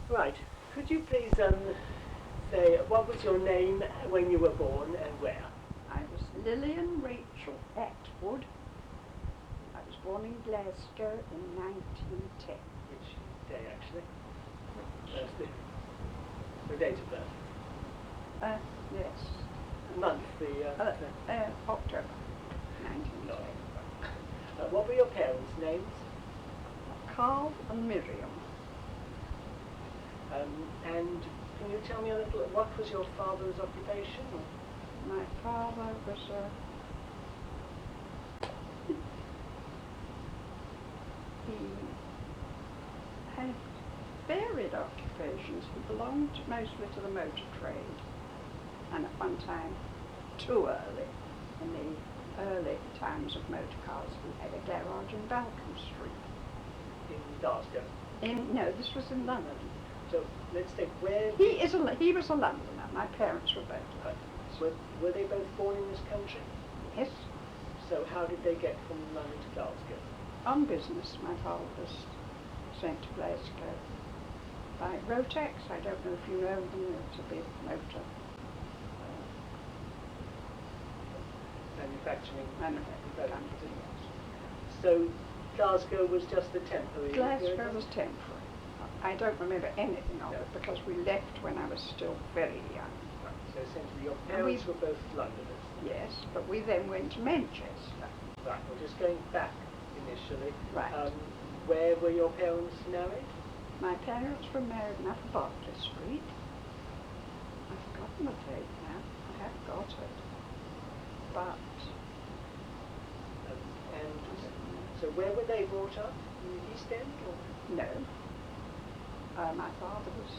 Right, could you please say what was your name when you were born and where? I was Lillian Rachel Atwood. I was born in Glasgow in 1910. Which day actually? Thursday. The date of birth? Yes. Month, October 1910. What were your parents' names? Carl and Miriam. And can you tell me a little, what was your father's occupation? My father was he had varied occupations. He belonged mostly to the motor trade, and at one time, too early, in the early times of motor cars, he had a garage in Balcombe Street. In Glasgow? No, this was in London. So let's take where... He was a Londoner. My parents were both. Right. So were they both born in this country? Yes. So how did they get from London to Glasgow? On business. My father was sent to Glasgow by Rotex. I don't know if you know them. It's a big motor. Manufacturing. Company, yes. So Glasgow was just a temporary... Glasgow was temporary. I don't remember anything of it because we left when I was still very young. Right. So essentially your parents were both Londoners? Yes, but we then went to Manchester. Right, well just going back initially. Right. Where were your parents married? My parents were married in Upper Berkeley Street. I've forgotten the date now. I have got it. But... and so where were they brought up? In the East End? Or? No. My father was...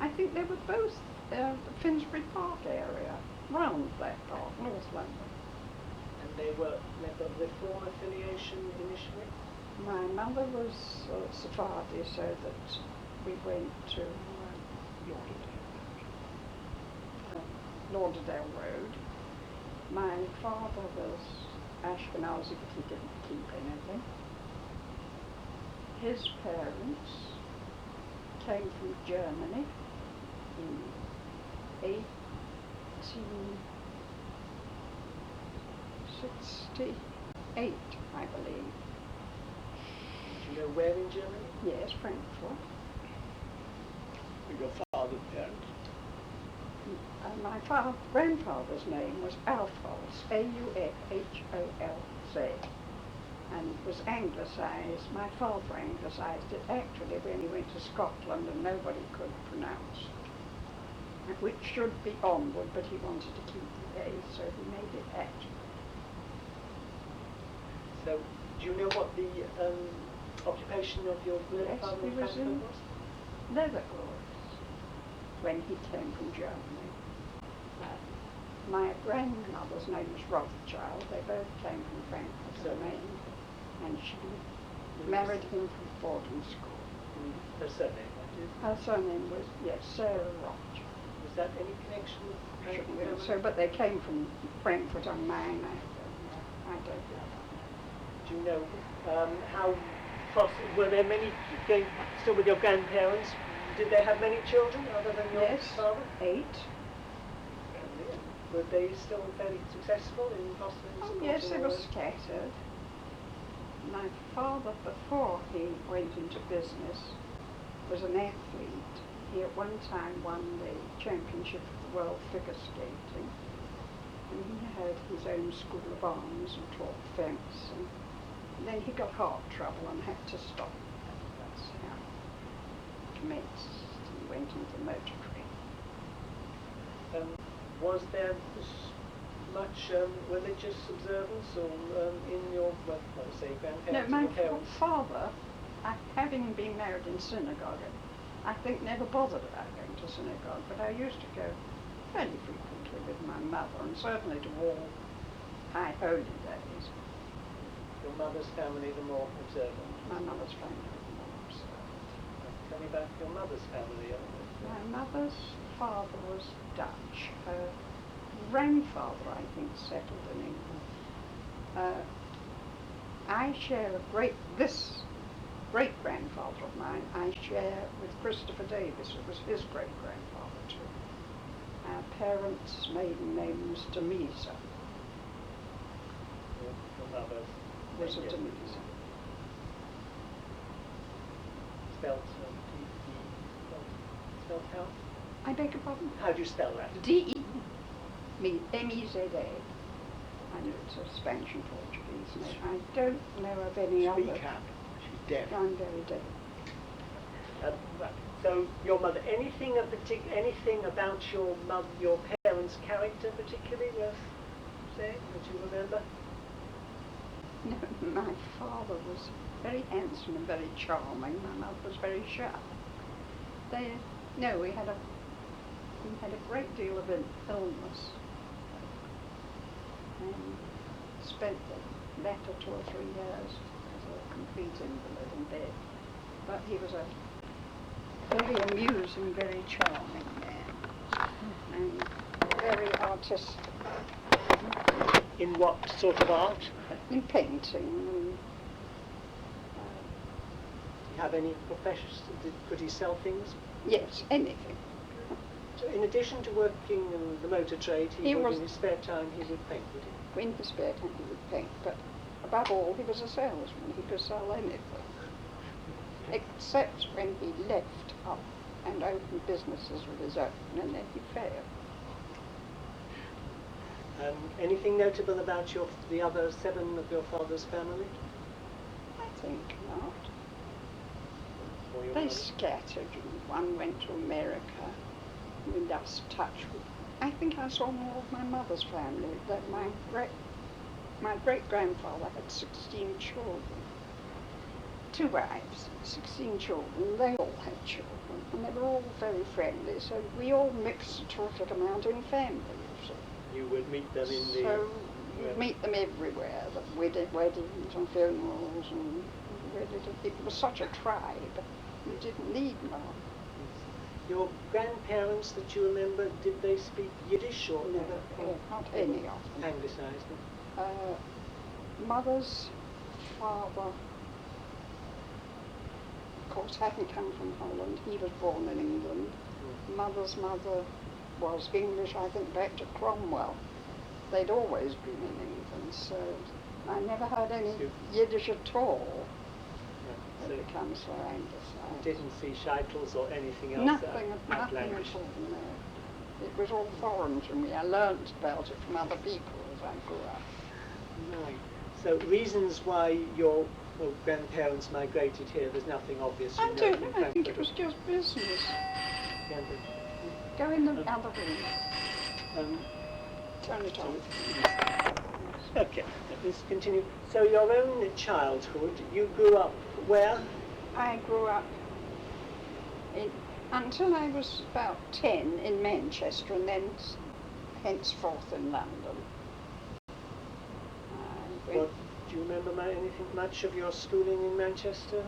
I think they were both the Finsbury Park area, round that part, North London. And they were never Reform affiliation initially? My mother was Sephardi, so that we went to Lauderdale Road. My father was Ashkenazi, but he didn't keep anything. His parents came from Germany in 1868, I believe. Do you know where in Germany? Yes, Frankfurt. Your father's parents? My grandfather's name was Alphonse, A-U-F-H-O-L-Z, and it was anglicised. My father anglicised it actually when he went to Scotland and nobody could pronounce, which should be Onward, but he wanted to keep the A, so he made it Atwood. So, do you know what the occupation of your grandfather Yes, he was in was? leather goods when he came from Germany. My grandmother's name was Rothschild. They both came from Frankfurt on Main, and she married him from boarding school. Her surname, what is? Her surname was, yes, Sarah Rothschild. Was that any connection with Shouldn't so, but they came from Frankfurt on Main. I don't know. Do you know how were there many, still with your grandparents, did they have many children other than your father? 8. Were they still fairly successful in fostering? Oh, yes, they were scattered. My father, before he went into business, was an athlete. He at one time won the championship of the world figure skating. And he had his own school of arms and taught fence. And then he got heart trouble and had to stop. That's how he commenced and went into the motor trade. Was there much religious observance or in your, grandparents? No, my father, having been married in synagogue, I think never bothered about going to synagogue, but I used to go fairly frequently with my mother, and certainly to all high holy days. Your mother's family, the more observant? My mother's family was more observant. Tell me about your mother's family. My mother's father was Dutch. Her grandfather, I think, settled in England. I share this great-grandfather of mine, I share with Christopher Davis. It was his great-grandfather too. Our parents' maiden name was Demisa. Your mother's Was a name, yes. Demisa. Spelled spelled how? I beg your pardon? How do you spell that? D-E, M-E-Z-A. I know it's a Spanish and Portuguese name. I don't know of any other. Speak up. She's deaf. I'm very deaf. Right. So your mother, anything about your parents' character particularly worth saying that you remember? No, my father was very handsome and very charming. My mother was very sharp. We had a great deal of illness. And spent the latter 2 or 3 years as a complete invalid in bed. But he was a very amusing, very charming man, and very artistic. In what sort of art? In painting. And, Do you have any professions? Could he sell things? yes, anything. So in addition to working in the motor trade, He in was- his spare time he would paint, would he? In his spare time he would paint, but above all he was a salesman. He could sell anything, except when he left up and opened businesses of his own, and then he failed. Anything notable about the other 7 of your father's family? I think not. Or your They mother? scattered, and one went to America. We lost touch with. I think I saw more of my mother's family. That my great-grandfather had 16 children, 2 wives, 16 children. They all had children, and they were all very friendly. So we all mixed a terrific amount in family. You see. You would meet them in the... So you'd meet them everywhere. The weddings and funerals, and it was such a tribe. You didn't need more. Your grandparents that you remember, did they speak Yiddish or No, not any of them. Anglicised them? Mother's father, of course, hadn't come from Holland. He was born in England. Mother's mother was English, I think, back to Cromwell. They'd always been in England, so I never heard any Yiddish at all. So It becomes so you anglicised. didn't see Scheitels or anything else Nothing out at language? all, no. It was all foreign to me. I learnt about it from other people as I grew up. Right. So reasons why your grandparents migrated here, there's nothing obvious. I you don't in know, I think Frankfurt. it was just business. Yeah, Go in the other room. Um, Turn it on. okay, let's continue. So your own childhood, you grew up where? I grew up until I was about 10 in Manchester, and then henceforth in London. What, do you remember anything much of your schooling in Manchester?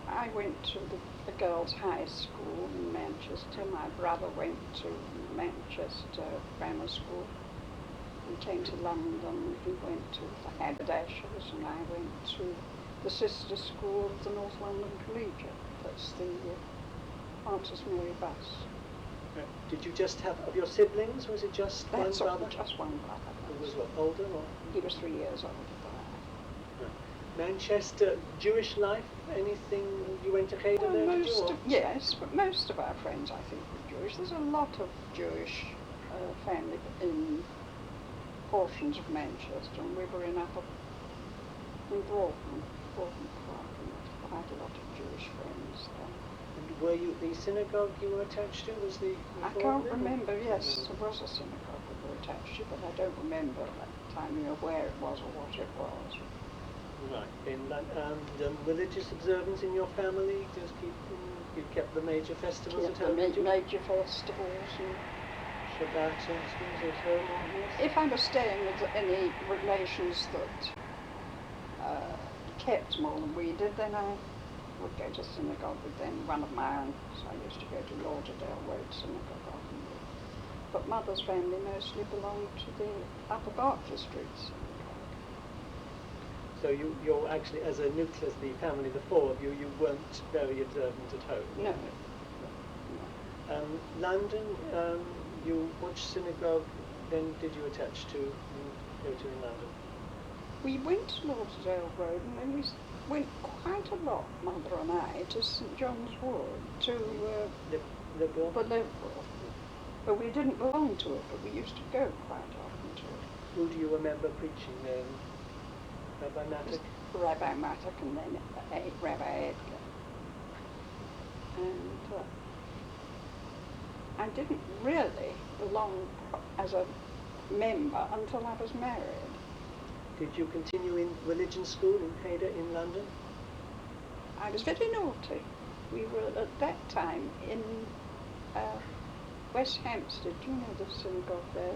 I went to the girls' high school in Manchester. My brother went to Manchester Grammar School. He came to London. He went to the Haberdashers, and I went to the sister school of the North London Collegiate. That's the Francis Mary Bus. Did you just have, of your siblings, was it just That's one all, brother? just one brother. Who was what, older or? He was 3 years older than I. Manchester, Jewish life, anything, you went to Hazel there, did you? Yes, but most of our friends, I think, were Jewish. There's a lot of Jewish family in portions of Manchester, and we were in Broughton Park, and there's quite a lot of Jewish friends there. And were you, the synagogue you were attached to, was the I Reform can't then? remember, yes, there was a synagogue we were attached to, but I don't remember at the time where it was or what it was. Right. And religious observance in your family? Just you kept the major festivals at home? did you? Major festivals. And Shabbat, Sundays at home, yes? if I was staying with any relations that kept more than we did, then I would go to synagogue with them. One of my uncles, I used to go to Lauderdale Road Synagogue often. But Mother's family mostly belonged to the Upper Berkeley Street synagogue. So you're actually, as a nucleus, the family, the four of you, you weren't very observant at home. No. London, which synagogue then did you attach to and go to in London? We went to Lauderdale Road, and then we went quite a lot, Mother and I, to St John's Wood, to Liberal? the Liberal. But we didn't belong to it, but we used to go quite often to it. Who do you remember preaching there? Rabbi Mattock? Rabbi Mattock and then Rabbi Edgar. And I didn't really belong as a member until I was married. Did you continue in religion school in Hader in London? I was very naughty. We were at that time in West Hampstead. Do you know the synagogue there,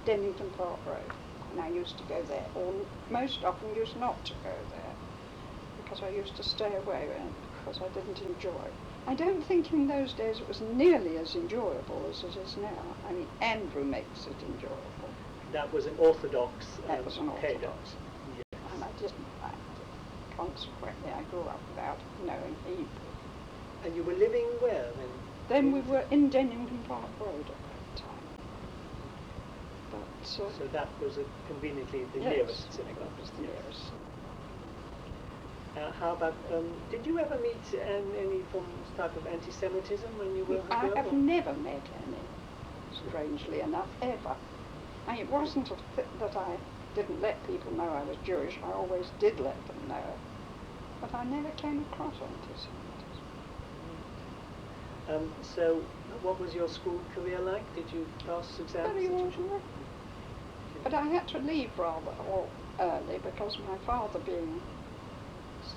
Dennington Park Road? And I used to go there, or most often used not to go there, because I used to stay away because I didn't enjoy it. I don't think in those days it was nearly as enjoyable as it is now. I mean, Andrew makes it enjoyable. That was an Orthodox That was an Hader. Orthodox. Yes. And I didn't like it. Consequently, I grew up without knowing Hebrew. And you were living where then? Then we were in Dennington Park Road at that time. But, So that was conveniently the yes, nearest synagogue. That was the nearest. How about, did you ever meet any type of anti-Semitism when you were a I girl? have never met any, strangely enough, ever. It wasn't that I didn't let people know I was Jewish. I always did let them know. But I never came across anti-Semitism. So what was your school career like? Did you pass exams? Very ordinary. But I had to leave rather early because my father being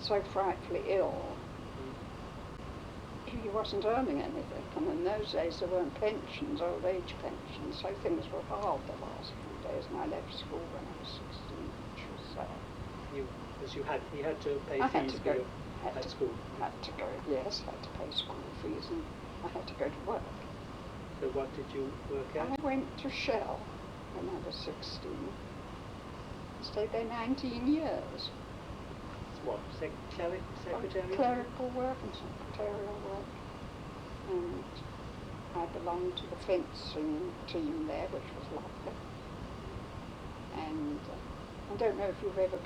so frightfully ill, he wasn't earning anything, and in those days there weren't pensions, old age pensions, so things were hard the last few days, and I left school when I was 16, which was sad. You had to pay I fees had to for go your at school. Had to go, yes, had to pay school fees, and I had to go to work. So what did you work at? I went to Shell when I was 16. Stayed there 19 years. What, secretarial? Clerical work and secretarial work. And I belonged to the fencing team there, which was lovely. And I don't know if you've ever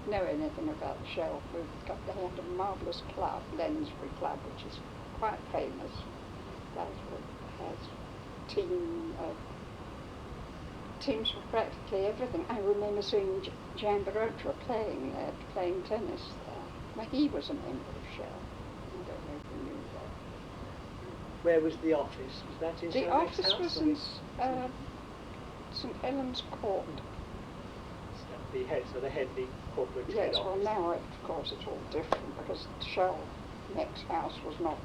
know anything about Shell. They had a marvellous club, Lensbury Club, which is quite famous. That has teams for practically everything. I remember seeing Jan Barotra playing tennis there. Well, he was a member of Shell. I don't know if you knew that. Where was the office? Was that in The Shell's office house was or in St Helens Court. the corporate head Yes, well office? now of course it's all different because Shell next house was not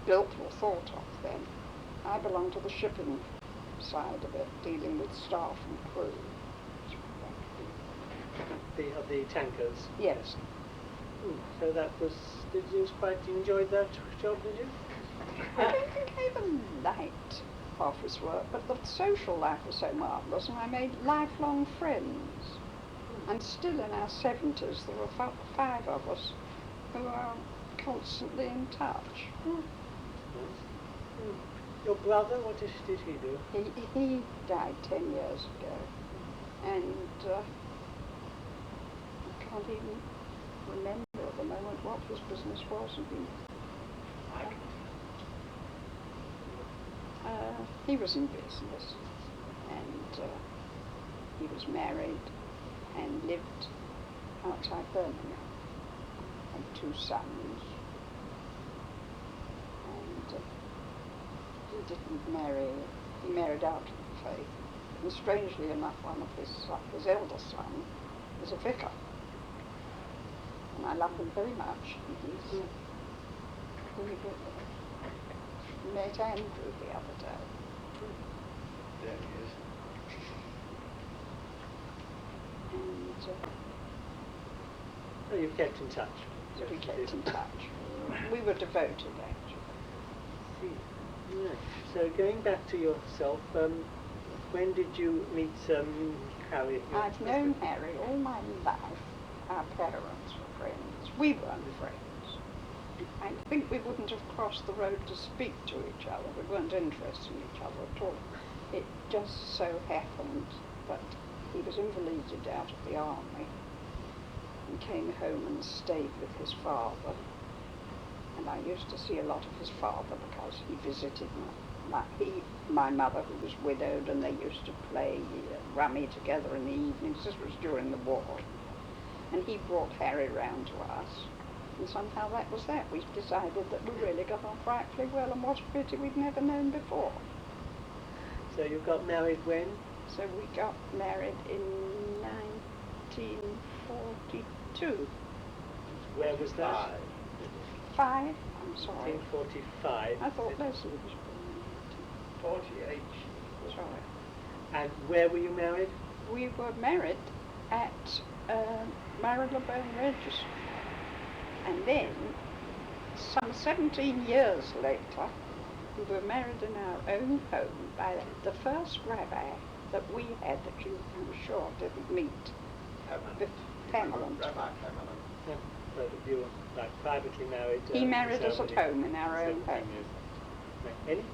built or thought of then. I belong to the shipping side of it, dealing with staff and crew. Of the tankers? Yes. So that was, you enjoyed that job, did you? I don't think I ever liked office work, but the social life was so marvellous, and I made lifelong friends. And still in our 70s, there were 5 of us who are constantly in touch. Your brother, what did he do? He died 10 years ago, and I can't even remember at the moment what his business was. He was in business, and he was married and lived outside Birmingham, had 2 sons, and he didn't marry, he married out of the faith, and strangely enough one of his eldest son is a vicar, and I love him very much. He met Andrew the other day. There he is. And So you've kept in touch? so we kept in touch. We were devoted, actually. Right. So going back to yourself, when did you meet Harry? I've known Harry all my life, our parents were friends. We weren't friends. I think we wouldn't have crossed the road to speak to each other. We weren't interested in each other at all. It just so happened that he was invalided out of the army and came home and stayed with his father. And I used to see a lot of his father because he visited my mother, who was widowed, and they used to play rummy together in the evenings. This was during the war. And he brought Harry round to us. And somehow that was that. We decided that we really got on frightfully well, and what a pity we'd never known before. So you got married when? So we got married in 1942. Where was that? 5? I'm sorry. 1945. I thought Leslie was born 48. Sorry. And where were you married? We were married at Marylebone Registry. And then, some 17 years later, we were married in our own home by the first rabbi that we had that you, I'm sure, didn't meet. Pamela. Rabbi Pamela. Yeah, but you were like privately married. He married us at ceremony. home in our own 17 home. years. Any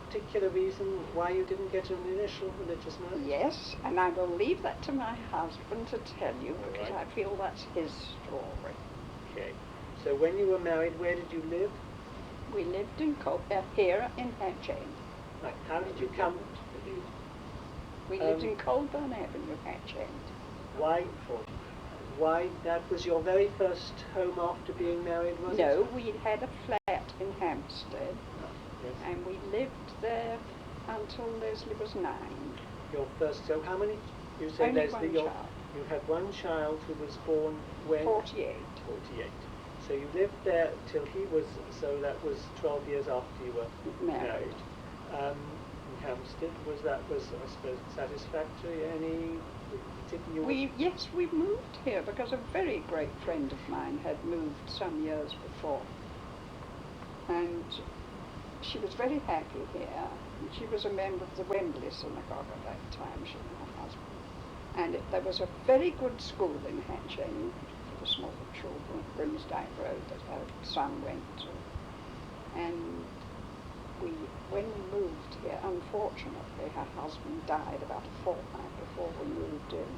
particular reason why you didn't get an initial religious marriage? Yes, and I will leave that to my husband to tell you because All right. I feel that's his story. Okay. So when you were married, where did you live? We lived in here in Hatchend. Like, how did you come? We lived in Colburn Avenue, Hatchend. Why that was your very first home after being married, was it? No, we had a flat in Hampstead, Yes. and we lived there until Leslie was 9. Your first. So how many? You say Only Leslie. one child. You had one child who was born when? 48. 48. So you lived there till he was. So that was 12 years after you were Married. In Hampstead, was I suppose satisfactory? Any particular? We moved here because a very great friend of mine had moved some years before, and she was very happy here. And she was a member of the Wembley Synagogue at that time, she and her husband. And there was a very good school in Hatchend for the small children, Grimsdyke Road, that her son went to. And when we moved here, unfortunately, her husband died about a fortnight before we moved in.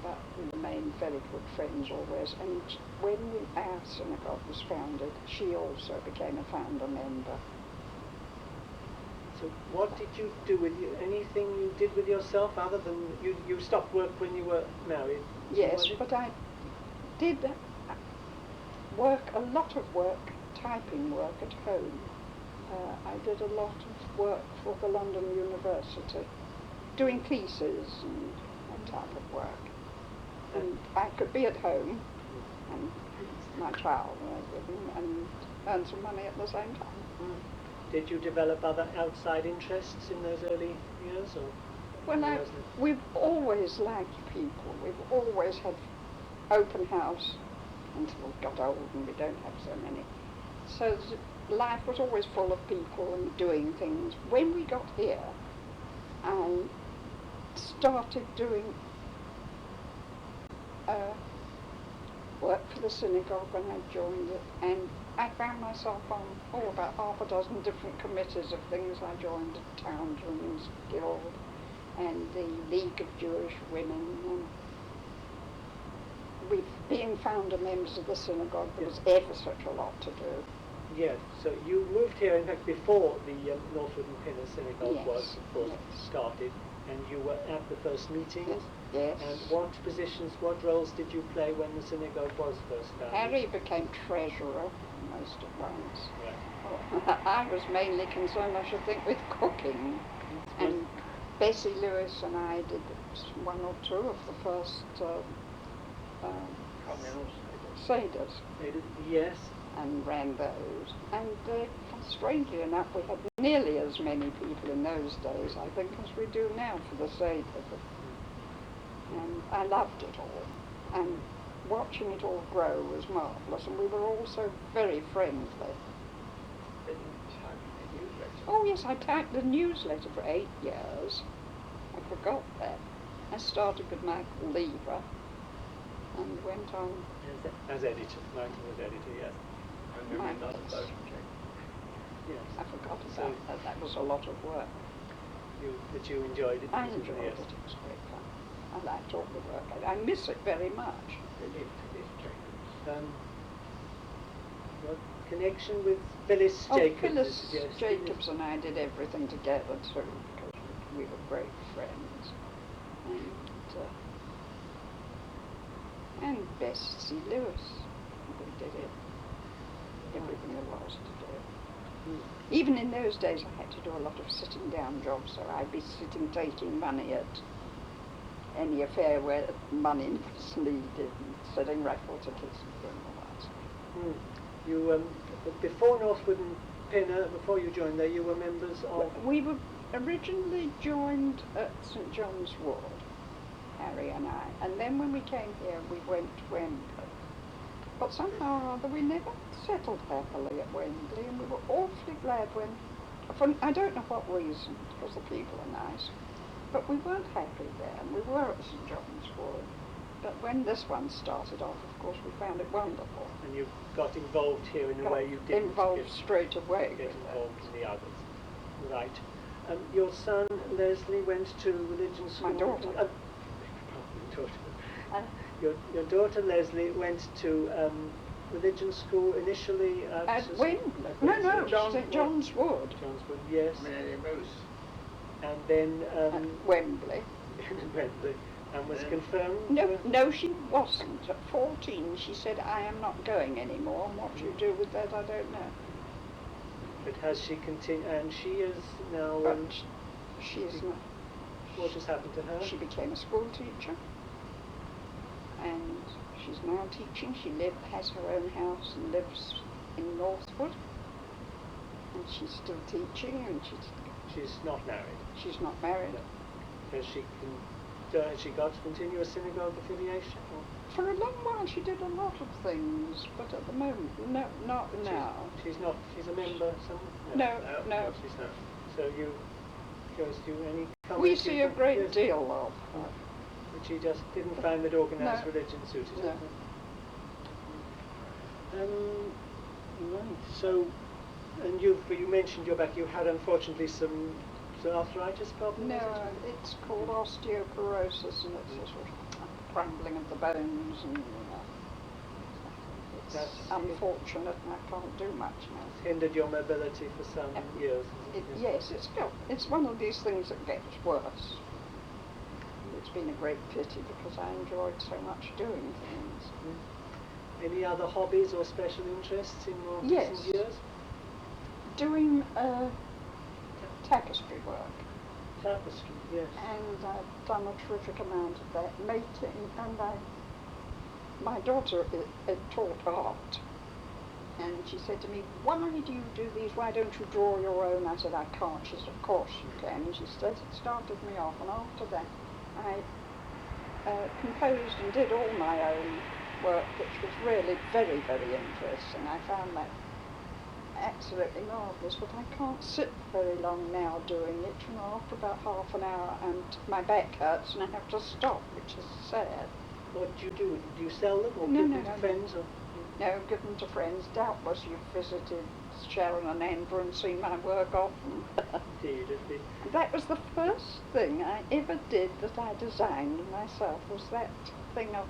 But we remained very good friends always. And when our synagogue was founded, she also became a founder member. So what did you do with you? Anything you did with yourself other than you stopped work when you were married? Yes, but I did work, a lot of work, typing work at home. I did a lot of work for the London University, doing theses and that type of work. And I could be at home and my child and earn some money at the same time. Did you develop other outside interests in those early years? Or Well, we've always liked people. We've always had open house until we got old and we don't have so many. So life was always full of people and doing things. When we got here, I started doing work for the synagogue when I joined it, and I found myself on about half a dozen different committees of things. I joined the Town Women's Guild and the League of Jewish Women. And being founder members of the synagogue, there was ever such a lot to do. Yes, so you moved here, in fact, before the Northwood and Pinner Synagogue Yes, was, of course, yes. started, and you were at the first meetings. Yes. And what positions, what roles did you play when the synagogue was first founded? Harry became treasurer most at once. Right. I was mainly concerned, I should think, with cooking. And Bessie Lewis and I did one or two of the first seders Yes. and ran those. And strangely enough, we had nearly as many people in those days, I think, as we do now for the seder. And I loved it all. And watching it all grow was marvellous. And we were all so very friendly. Oh yes, I typed the newsletter for 8 years. I forgot that. I started with Michael Lever, and went on. As editor, writing as editor, yes. And you read on the photograph. Yes. I forgot So- about that. That was a lot of work. That you enjoyed it? I enjoyed yes. it. It was great fun. I liked all the work. I miss it very much. Your connection with Phyllis Oh, Jacobs? Phyllis yes, Jacobs and I did everything together too, because we were great friends. And Bessie Lewis, we did it. Everything there was to do. Mm. Even in those days, I had to do a lot of sitting down jobs, so I'd be sitting taking money at any affair where money was needed, and setting raffle tickets and doing all that. Mm. You, before Northwood and Pinner, before you joined there, you were members of... We were originally joined at St John's Wood, Harry and I, and then when we came here we went to Wembley. But somehow or other we never settled happily at Wembley, and we were awfully glad when, for I don't know what reason, because the people are nice, but we weren't happy there, and we were at St John's Wood. But when this one started off, of course, we found it wonderful. And you got involved here in a way you didn't involved straight away get with involved that. in the others. Right. Your son, Leslie, went to religion school... My daughter. Your daughter, Leslie, went to religion school initially At Wembley? No, St John's Wood. John's Wood, yes. Mary Moose. And then... At Wembley. Wembley. And was Yeah. confirmed? No, she wasn't. At 14, she said, I am not going anymore, and what you do with that, I don't know. But has she continued? And she is now... But she's not. What has happened to her? She became a school teacher, and she's now teaching. She has her own house and lives in Northwood, and she's still teaching, and She's not married. she's not married. Has she got continuous synagogue affiliation? Or? For a long while she did a lot of things, but at the moment, no, not now. She's not. She's a member. No. She's not. So you, goes to any. We see a great yes. deal of her. But she just didn't find that organised No. religion suited No. her. Right. So, and you mentioned your back. You had unfortunately some arthritis problems. No, is it? it's called osteoporosis, and it's a sort of crumbling of the bones, and it's That's- unfortunate, and I can't do much now. It's hindered your mobility for some years. Yes, it's one of these things that gets worse. It's been a great pity because I enjoyed so much doing things. Any other hobbies or special interests in your Yes. recent years? Doing tapestry work, Tapestry, yes. and I've done a terrific amount of that, making, and my daughter taught art, and she said to me, why do you do these, why don't you draw your own? I said, I can't. She said, of course you can, and she started me off, and after that I composed and did all my own work, which was really very, very interesting. I found that absolutely marvellous, but I can't sit very long now doing it. You know, after about half an hour, and my back hurts, and I have to stop, which is sad. What do you do? Do you sell them or No, give no, them to no. friends? Or? No, give them to friends. Doubtless you've visited Sharon and Andrew and seen my work often. Indeed, indeed. That was the first thing I ever did that I designed myself, was that thing of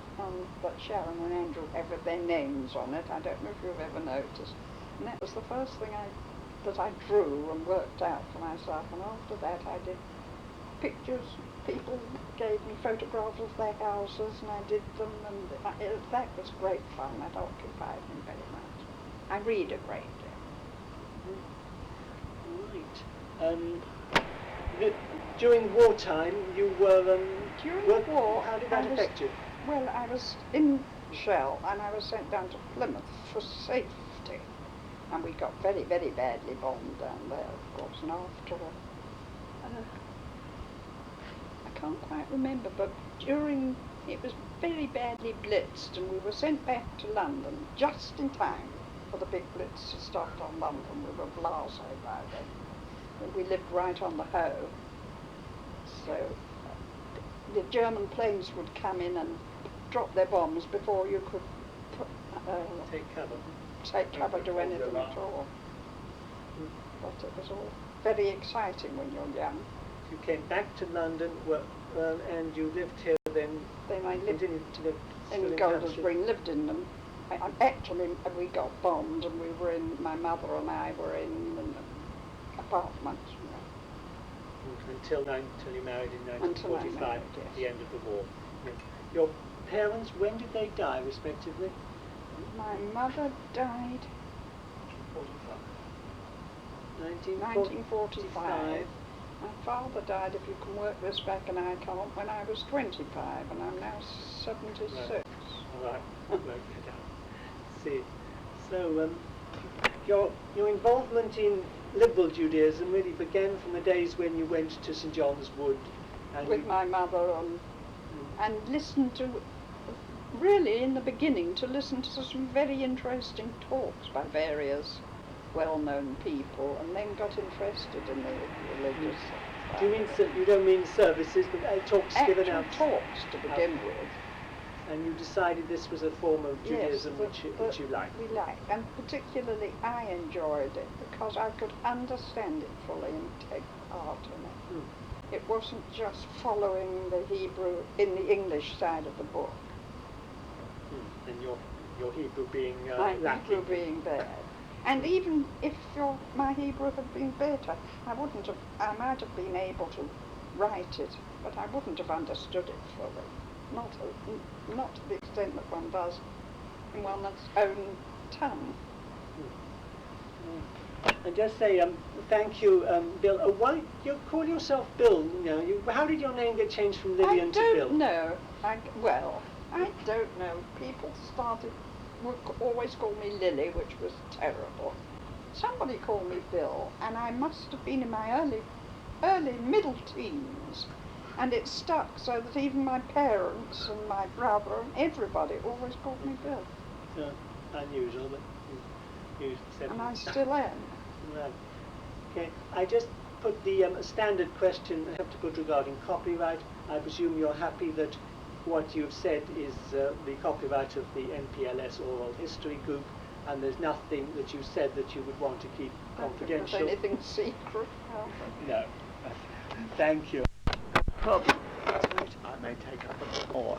that Sharon and Andrew have with their names on it. I don't know if you've ever noticed. And that was the first thing that I drew and worked out for myself. And after that I did pictures. People gave me photographs of their houses, and I did them, and that was great fun. That occupied me very much. I read a great deal. Right. During wartime, you were... During the war, how did that I was- affect you? Well, I was in Shell, and I was sent down to Plymouth for safety. And we got very, very badly bombed down there, of course, and after I can't quite remember, but it was very badly blitzed, and we were sent back to London just in time for the big blitz to start on London. We were blasé by then. We lived right on the Hoe, so the German planes would come in and drop their bombs before you could put, Take cover. take cover to Hold anything them at up. all. But it was all very exciting when you're young. You came back to London, and you lived here then. Then I lived Continued to live still in Hampshire. Golders Green, lived in them. Actually, we got bombed, and we were in. My mother and I were in an apartment. You know. Until you married in Until I 1945, married, at yes. the end of the war. Yeah. Your parents, when did they die, respectively? My mother died 1945. My father died, if you can work this back and I can't, when I was 25, and I'm now 76. All right, work it out. See, so your involvement in liberal Judaism really began from the days when you went to St John's Wood, and With my mother and listened to, really in the beginning, to listen to some very interesting talks by various well-known people, and then got interested in the religious side. Do you mean you don't mean services, but talks given Actual out? talks to begin with. And you decided this was a form of Judaism Yes, which you liked. We liked, and particularly I enjoyed it because I could understand it fully and take part in it. It wasn't just following the Hebrew in the English side of the book. And your Hebrew being My lacking. Hebrew being bad. And even if my Hebrew had been better, I might have been able to write it, but I wouldn't have understood it fully. Not to the extent that one does in one's own tongue. And just say thank you, Bill. Why you call yourself Bill? You know, how did your name get changed from Lillian to Bill? I don't know. I don't know. People would always call me Lily, which was terrible. Somebody called me Bill, and I must have been in my early middle teens, and it stuck so that even my parents and my brother and everybody always called me Bill. Unusual, but you said. And I still am. Right. Okay, I just put the standard question I have to put regarding copyright. I presume you're happy that what you've said is the copyright of the NPLS Oral History Group, and there's nothing that you said that you would want to keep confidential. There's anything secret. No. Thank you. I may take up a bit more.